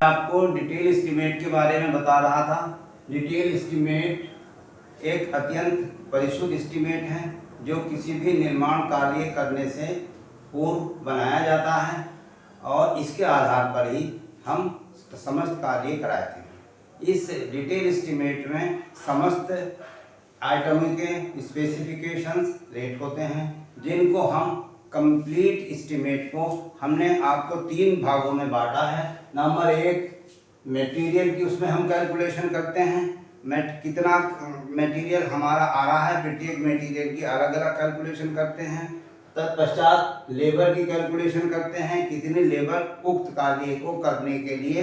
आपको detail estimate के बारे में बता रहा था। डिटेल एस्टीमेट एक अत्यंत परिशुद्ध एस्टीमेट है जो किसी भी निर्माण कार्य करने से पूर्व बनाया जाता है और इसके आधार पर ही हम समस्त कार्य कराते हैं। इस डिटेल एस्टीमेट में समस्त आइटमों के स्पेसिफिकेशंस रेट होते हैं, जिनको हम कंप्लीट एस्टीमेट को हमने आपको 3 भागों में बांटा है। नंबर 1 मटेरियल की, उसमें हम कैलकुलेशन करते हैं कितना मटेरियल हमारा आ रहा है, प्रत्येक मटेरियल की अलग अलग कैलकुलेशन करते हैं। तत्पश्चात लेबर की कैलकुलेशन करते हैं, कितनी लेबर उक्त कार्य को करने के लिए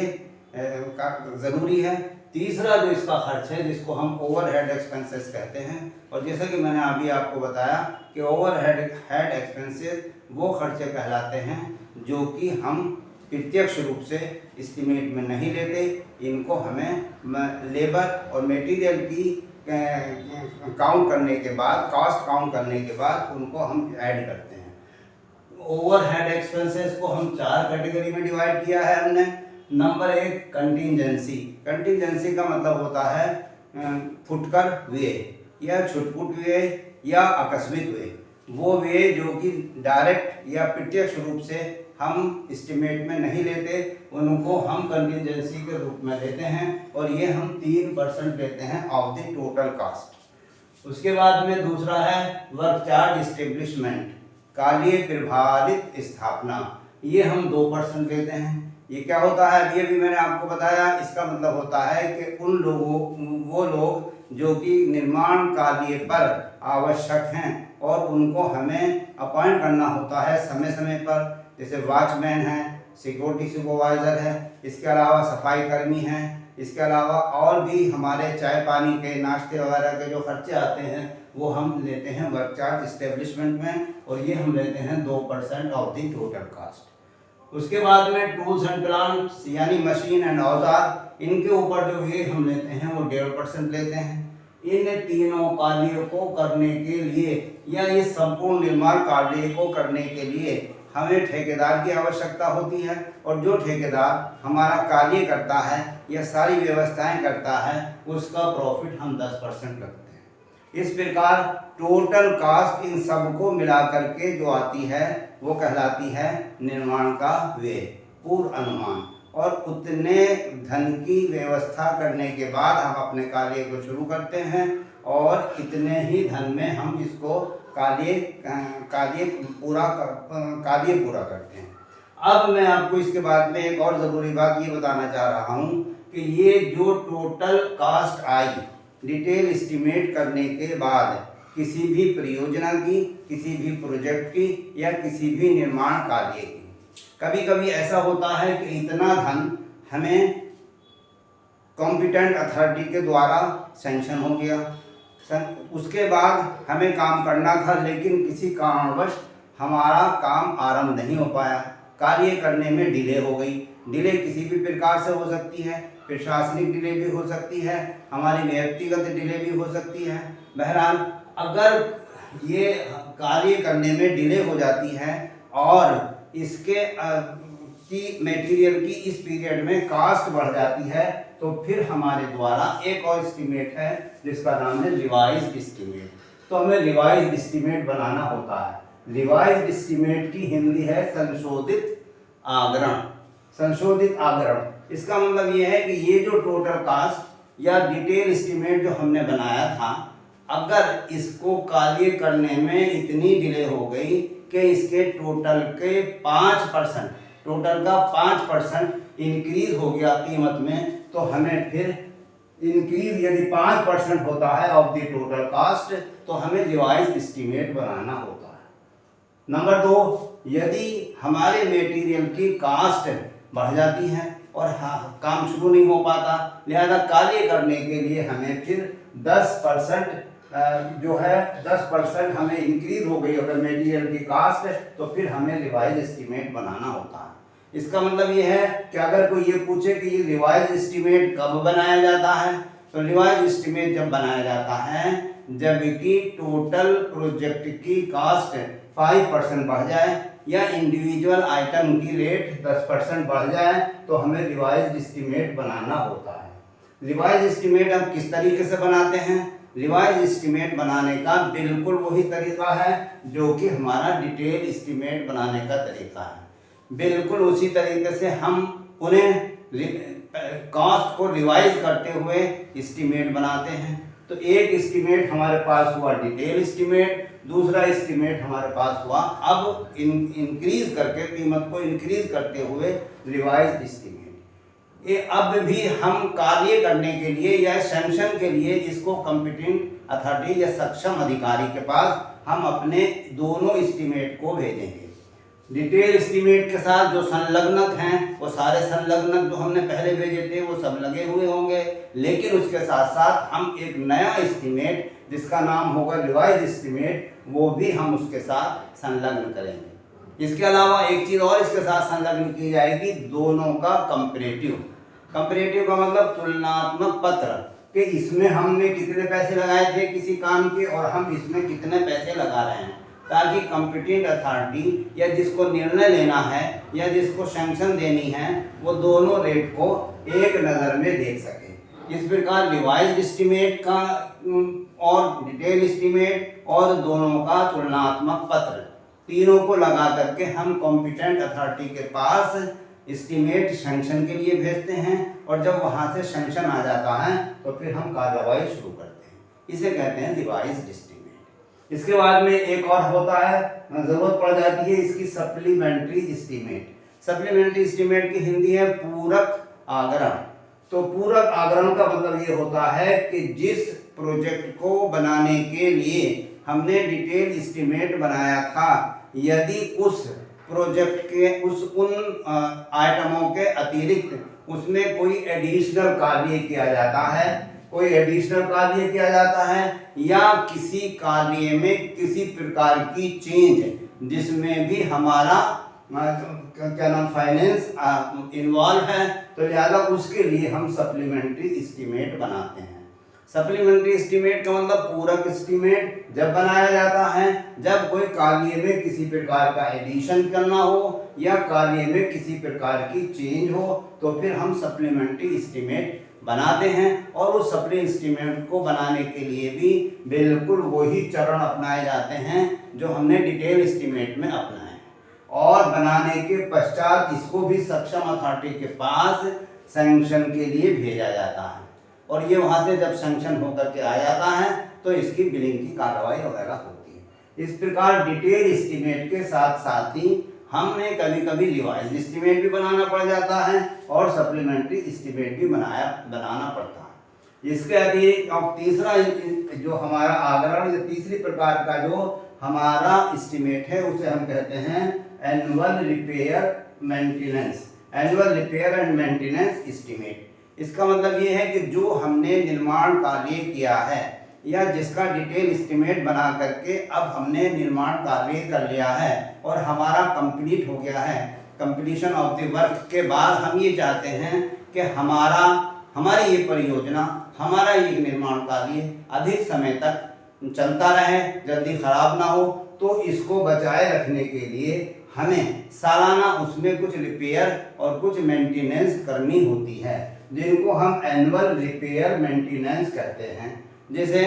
ज़रूरी है। तीसरा जो इसका खर्च है, जिसको हम ओवरहेड एक्सपेंसेस कहते हैं, और जैसा कि मैंने अभी आपको बताया कि ओवरहेड एक्सपेंसेस वो खर्चे कहलाते हैं जो कि हम प्रत्यक्ष रूप से एस्टीमेट में नहीं लेते। इनको हमें लेबर और मटेरियल की काउंट करने के बाद, कॉस्ट काउंट करने के बाद उनको हम ऐड करते हैं। ओवरहेड एक्सपेंसेस को हम 4 कैटेगरी में डिवाइड किया है हमने। Number 1 contingency. कंटिजेंसी का मतलब होता है फुटकर व्यय या छुटपुट व्यय या आकस्मिक व्यय। वो व्यय जो कि डायरेक्ट या प्रत्यक्ष रूप से हम एस्टीमेट में नहीं लेते, उनको हम कंटिजेंसी के रूप में लेते हैं और ये हम 3% लेते हैं ऑफ द टोटल कास्ट। उसके बाद में दूसरा है वर्क चार्ज एस्टेब्लिशमेंट, कार्य प्रभावित स्थापना, ये हम 2% लेते हैं। ये क्या होता है, ये भी मैंने आपको बताया। इसका मतलब होता है कि वो लोग जो कि निर्माण कार्य पर आवश्यक हैं और उनको हमें अपॉइंट करना होता है समय समय पर, जैसे वॉचमैन है, सिक्योरिटी सुपरवाइज़र है, इसके अलावा सफाई कर्मी हैं, इसके अलावा और भी हमारे चाय पानी के, नाश्ते वगैरह के जो खर्चे आते हैं वो हम लेते हैं वर्क चार्ज एस्टेब्लिशमेंट में, और ये हम लेते हैं 2% ऑफ द टोटल कास्ट। उसके बाद में टूल्स एंड प्लांट्स यानी मशीन एंड औजार, इनके ऊपर जो ये हम लेते हैं वो 1.5% लेते हैं। इन तीनों कार्यों को करने के लिए या इस संपूर्ण निर्माण कार्य को करने के लिए हमें ठेकेदार की आवश्यकता होती है, और जो ठेकेदार हमारा कार्य करता है या सारी व्यवस्थाएं करता है उसका प्रॉफिट हम 10% रखते हैं। इस प्रकार टोटल कास्ट इन सबको मिला करके जो आती है वो कहलाती है निर्माण का व्यय, पूर्व अनुमान। और उतने धन की व्यवस्था करने के बाद हम अपने कार्य को शुरू करते हैं और इतने ही धन में हम इसको कार्य पूरा करते हैं। अब मैं आपको इसके बाद में एक और ज़रूरी बात ये बताना चाह रहा हूँ कि ये जो टोटल कास्ट आई डिटेल एस्टीमेट करने के बाद किसी भी परियोजना की, किसी भी प्रोजेक्ट की या किसी भी निर्माण कार्य की, कभी कभी ऐसा होता है कि इतना धन हमें कॉम्पिटेंट अथॉरिटी के द्वारा सैंक्शन हो गया, उसके बाद हमें काम करना था, लेकिन किसी कारणवश हमारा काम आरंभ नहीं हो पाया, कार्य करने में डिले हो गई। डिले किसी भी प्रकार से हो सकती है, प्रशासनिक डिले भी हो सकती है, हमारी व्यक्तिगत डिले भी हो सकती है। बहरहाल अगर ये कार्य करने में डिले हो जाती है और इसके की मटेरियल की इस पीरियड में कास्ट बढ़ जाती है, तो फिर हमारे द्वारा एक और एस्टीमेट है जिसका नाम है रिवाइज्ड एस्टीमेट। तो हमें रिवाइज्ड एस्टीमेट बनाना होता है। रिवाइज्ड एस्टीमेट की हिंदी है संशोधित आगरण। संशोधित आगरण इसका मतलब ये है कि ये जो टोटल कास्ट या डिटेल एस्टीमेट जो हमने बनाया था, अगर इसको कार्य करने में इतनी डिले हो गई कि इसके टोटल के 5%, टोटल का 5% इंक्रीज हो गया कीमत में, तो हमें फिर इंक्रीज यदि 5% होता है ऑफ द टोटल कास्ट, तो हमें रिवाइज्ड एस्टीमेट बनाना होता है। नंबर 2, यदि हमारे मटेरियल की कास्ट बढ़ जाती है और काम शुरू नहीं हो पाता, लिहाजा कार्य करने के लिए हमें फिर 10% जो है 10% हमें इंक्रीज हो गई अगर मटेरियल की कास्ट, तो फिर हमें रिवाइज एस्टीमेट बनाना होता है। इसका मतलब ये है कि अगर कोई ये पूछे कि ये रिवाइज एस्टीमेट कब बनाया जाता है, तो रिवाइज एस्टीमेट जब बनाया जाता है जबकि टोटल प्रोजेक्ट की कास्ट 5% बढ़ जाए या इंडिविजुअल आइटम की रेट 10% बढ़ जाए तो हमें रिवाइज्ड एस्टीमेट बनाना होता है। रिवाइज्ड एस्टीमेट हम किस तरीके से बनाते हैं? रिवाइज्ड एस्टीमेट बनाने का बिल्कुल वही तरीका है जो कि हमारा डिटेल एस्टीमेट बनाने का तरीका है। बिल्कुल उसी तरीके से हम उन्हें कॉस्ट को रिवाइज करते हुए एस्टीमेट बनाते हैं। तो एक एस्टीमेट हमारे पास हुआ डिटेल एस्टीमेट, दूसरा एस्टीमेट हमारे पास हुआ अब इंक्रीज करके कीमत को इंक्रीज करते हुए रिवाइज्ड एस्टीमेट। ये अब भी हम कार्य करने के लिए या सैंक्शन के लिए इसको कॉम्पिटेंट अथॉरिटी या सक्षम अधिकारी के पास हम अपने दोनों एस्टीमेट को भेजेंगे। डिटेल एस्टीमेट के साथ जो संलग्नक हैं वो सारे संलग्नक जो हमने पहले भेजे थे वो सब लगे हुए होंगे, लेकिन उसके साथ साथ हम एक नया एस्टीमेट जिसका नाम होगा रिवाइज एस्टीमेट वो भी हम उसके साथ संलग्न करेंगे। इसके अलावा एक चीज़ और इसके साथ संलग्न की जाएगी, दोनों का कंपैरेटिव। कंपैरेटिव का मतलब तुलनात्मक पत्र कि इसमें हमने कितने पैसे लगाए थे किसी काम के और हम इसमें कितने पैसे लगा रहे हैं, ताकि कॉम्पिटेंट अथॉरिटी या जिसको निर्णय लेना है या जिसको सैंक्शन देनी है वो दोनों रेट को एक नज़र में देख सके। इस प्रकार रिवाइज्ड एस्टीमेट का और डिटेल एस्टीमेट और दोनों का तुलनात्मक पत्र तीनों को लगा करके हम कॉम्पिटेंट अथॉरिटी के पास एस्टीमेट सैंक्शन के लिए भेजते हैं और जब वहाँ से सैंक्शन आ जाता है तो फिर हम कार्रवाई शुरू करते हैं। इसे कहते हैं रिवाइज्ड एस्टीमेट। इसके बाद में एक और होता है, जरूरत पड़ जाती है इसकी सप्लीमेंट्री एस्टीमेट। सप्लीमेंट्री एस्टीमेट की हिंदी है पूरक आगरण। तो पूरक आगरण का मतलब ये होता है कि जिस प्रोजेक्ट को बनाने के लिए हमने डिटेल एस्टीमेट बनाया था, यदि उस प्रोजेक्ट के उन आइटमों के अतिरिक्त उसमें कोई एडिशनल कार्य किया जाता है, कोई एडिशनल कार्य किया जाता है या किसी कार्य में किसी प्रकार की चेंज जिसमें भी हमारा क्या नाम फाइनेंस इन्वॉल्व है, तो लिहाजा उसके लिए हम सप्लीमेंट्री एस्टीमेट बनाते हैं। सप्लीमेंट्री एस्टीमेट का मतलब पूरक एस्टीमेट जब बनाया जाता है जब कोई कार्य में किसी प्रकार का एडिशन करना हो या कार्य में किसी प्रकार की चेंज हो, तो फिर हम सप्लीमेंट्री एस्टीमेट बनाते हैं। और उस सप्ली एस्टीमेट को बनाने के लिए भी बिल्कुल वही चरण अपनाए जाते हैं जो हमने डिटेल एस्टीमेट में अपनाए। और बनाने के पश्चात इसको भी सक्षम अथॉरिटी के पास सैंक्शन के लिए भेजा जाता है और ये वहाँ से जब सैंक्शन होकर के आ जाता है तो इसकी बिलिंग की कार्रवाई वगैरह होती है। इस प्रकार डिटेल एस्टीमेट के साथ साथ ही हमने कभी कभी रिवाइज्ड एस्टीमेट भी बनाना पड़ जाता है और सप्लीमेंट्री एस्टीमेट भी बनाना पड़ता है। इसके अतिरिक्त अब तीसरा जो हमारा आगरण या तीसरी प्रकार का जो हमारा एस्टीमेट है उसे हम कहते हैं annual repair maintenance, annual repair and maintenance estimate. इसका मतलब ये है कि जो हमने निर्माण कार्य किया है या जिसका डिटेल एस्टीमेट बना करके अब हमने निर्माण कार्य कर लिया है और हमारा कंप्लीट हो गया है, कंप्लीशन ऑफ द वर्क के बाद हम ये चाहते हैं कि हमारी ये परियोजना, हमारा ये निर्माण कार्य अधिक समय तक चलता रहे, जल्दी खराब ना हो, तो इसको बचाए रखने के लिए हमें सालाना उसमें कुछ रिपेयर और कुछ मेंटेनेंस करनी होती है, जिनको हम एनुअल रिपेयर मेंटेनेंस कहते हैं। जैसे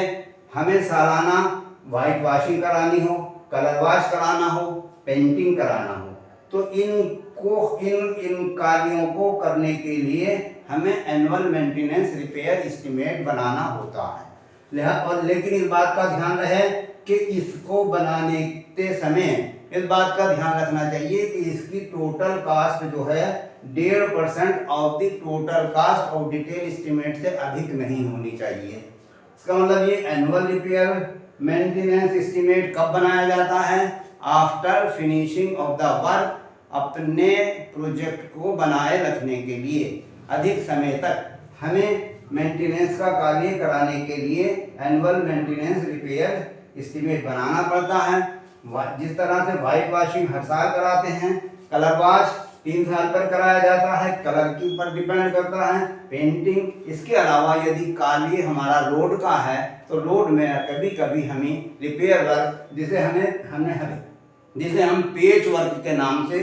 हमें सालाना वाइट वॉशिंग करानी हो, कलर वॉश कराना हो, पेंटिंग कराना हो, तो इन कार्यों को करने के लिए हमें एनुअल मेंटेनेंस रिपेयर एस्टीमेट बनाना होता है। लेकिन इस बात का ध्यान रहे कि इसको बनाने के समय इस बात का ध्यान रखना चाहिए कि इसकी टोटल कास्ट जो है 1.5% of the total cast of detail estimate से अधिक नहीं होनी चाहिए। इसका मतलब ये एनुअल रिपेयर मेंटेनेंस एस्टीमेट कब बनाया जाता है? After finishing of the work. अपने प्रोजेक्ट को बनाए रखने के लिए अधिक समय तक हमें मेंटेनेंस का कार्य कराने के लिए एनुअल मेंटेनेंस रिपेयर एस्टीमेट बनाना पड़ता है। जिस तरह से वाइट वॉशिंग हर साल कराते हैं, कलर वॉश 3 साल पर कराया जाता है, कलर के ऊपर डिपेंड करता है, पेंटिंग। इसके अलावा यदि कार्य हमारा रोड का है तो रोड में कभी कभी हमें रिपेयर वर्क जिसे हमने जिसे हम पेच वर्क के नाम से,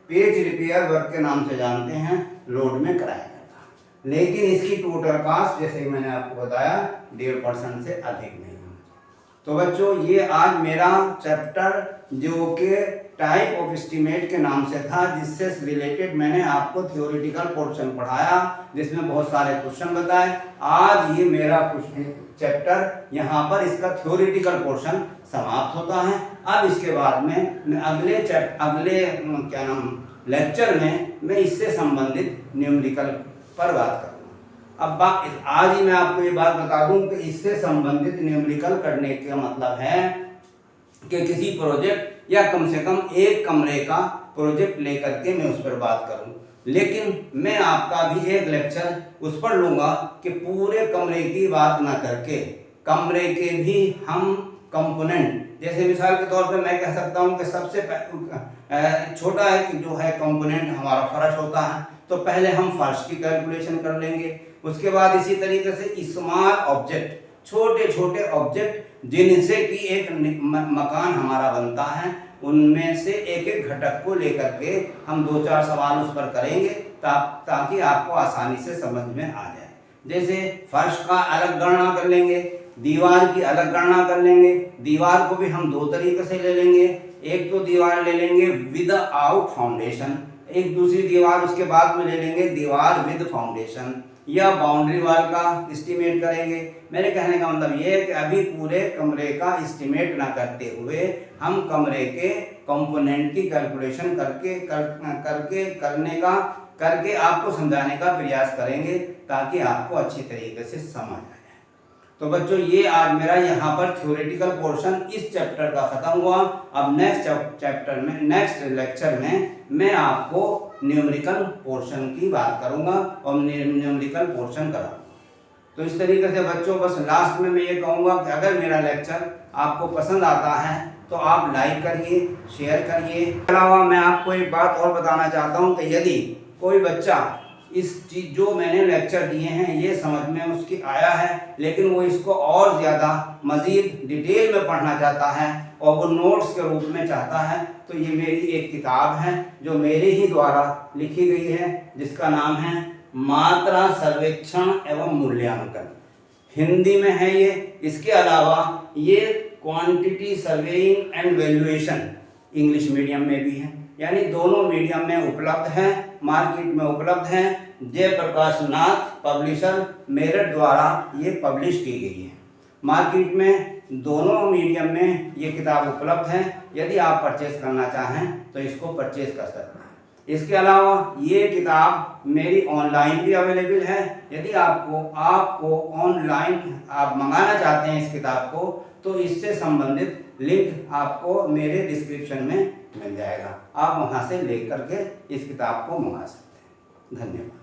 पेच रिपेयर वर्क के नाम से जानते हैं, लोड में कराया जाता है। लेकिन इसकी टोटल कास्ट जैसे मैंने आपको बताया 1.5% से अधिक नहीं होना। तो बच्चों ये आज मेरा चैप्टर जो कि टाइप ऑफ एस्टीमेट के नाम से था, जिससे रिलेटेड मैंने आपको थ्योरेटिकल पोर्शन पढ़ाया, जिसमें बहुत सारे क्वेश्चन बताए। आज ये मेरा चैप्टर यहाँ पर इसका थ्योरेटिकल पोर्शन समाप्त होता है। अब इसके बाद में मैं अगले लेक्चर में मैं इससे संबंधित न्यूमेरिकल पर बात करूँगा। अब आज ही मैं आपको ये बात बता दूं कि इससे संबंधित न्यूमेरिकल करने का मतलब है कि किसी प्रोजेक्ट या कम से कम एक कमरे का प्रोजेक्ट लेकर के मैं उस पर बात करूं। लेकिन मैं आपका भी एक लेक्चर उस पर लूँगा कि पूरे कमरे की बात ना करके कमरे के भी हम कंपोनेंट, जैसे मिसाल के तौर पे मैं कह सकता हूं कि सबसे छोटा है कि जो है कंपोनेंट हमारा फर्श होता है, तो पहले हम फर्श की कैलकुलेशन कर लेंगे। उसके बाद इसी तरीके से स्मॉल ऑब्जेक्ट, छोटे छोटे ऑब्जेक्ट जिनसे कि एक मकान हमारा बनता है, उनमें से एक एक घटक को लेकर के हम 2-4 सवाल उस पर करेंगे ताकि आपको आसानी से समझ में आ जाए। जैसे फर्श का अलग गणना कर लेंगे, दीवार की अलग गणना कर लेंगे। दीवार को भी हम 2 तरीके से ले लेंगे। एक तो दीवार ले लेंगे विद आउट फाउंडेशन, एक दूसरी दीवार उसके बाद में ले लेंगे दीवार विद फाउंडेशन, या बाउंड्री वाल का एस्टीमेट करेंगे। मेरे कहने का मतलब ये है कि अभी पूरे कमरे का एस्टीमेट ना करते हुए हम कमरे के कंपोनेंट की कैलकुलेशन करके आपको समझाने का प्रयास करेंगे ताकि आपको अच्छी तरीके से समझ आ जाए। तो बच्चों ये आज मेरा यहाँ पर थ्योरेटिकल पोर्शन इस चैप्टर का खत्म हुआ। अब नेक्स्ट लेक्चर में मैं आपको न्यूमेरिकल पोर्शन की बात करूंगा और न्यूमेरिकल पोर्शन कराऊंगा। तो इस तरीके से बच्चों बस लास्ट में मैं ये कहूँगा कि अगर मेरा लेक्चर आपको पसंद आता है तो आप लाइक करिए, शेयर करिए। इसके अलावा मैं आपको एक बात और बताना चाहता हूँ कि यदि कोई बच्चा इस चीज जो मैंने लेक्चर दिए हैं ये समझ में उसकी आया है, लेकिन वो इसको और ज़्यादा मज़ीद डिटेल में पढ़ना चाहता है और वो नोट्स के रूप में चाहता है, तो ये मेरी एक किताब है जो मेरे ही द्वारा लिखी गई है, जिसका नाम है मात्रा सर्वेक्षण एवं मूल्यांकन। हिंदी में है ये। इसके अलावा ये quantity surveying and valuation English medium में भी है, यानी दोनों मीडियम में उपलब्ध है, मार्केट में उपलब्ध है। जयप्रकाश नाथ पब्लिशर मेरठ द्वारा ये पब्लिश की गई है। मार्केट में दोनों मीडियम में ये किताब उपलब्ध है। यदि आप परचेज करना चाहें तो इसको परचेज कर सकते हैं। इसके अलावा ये किताब मेरी ऑनलाइन भी अवेलेबल है। यदि आपको ऑनलाइन आप मंगाना चाहते हैं इस किताब को, तो इससे संबंधित लिंक आपको मेरे डिस्क्रिप्शन में मिल जाएगा। आप वहां से लेकर के इस किताब को मंगा सकते हैं। धन्यवाद।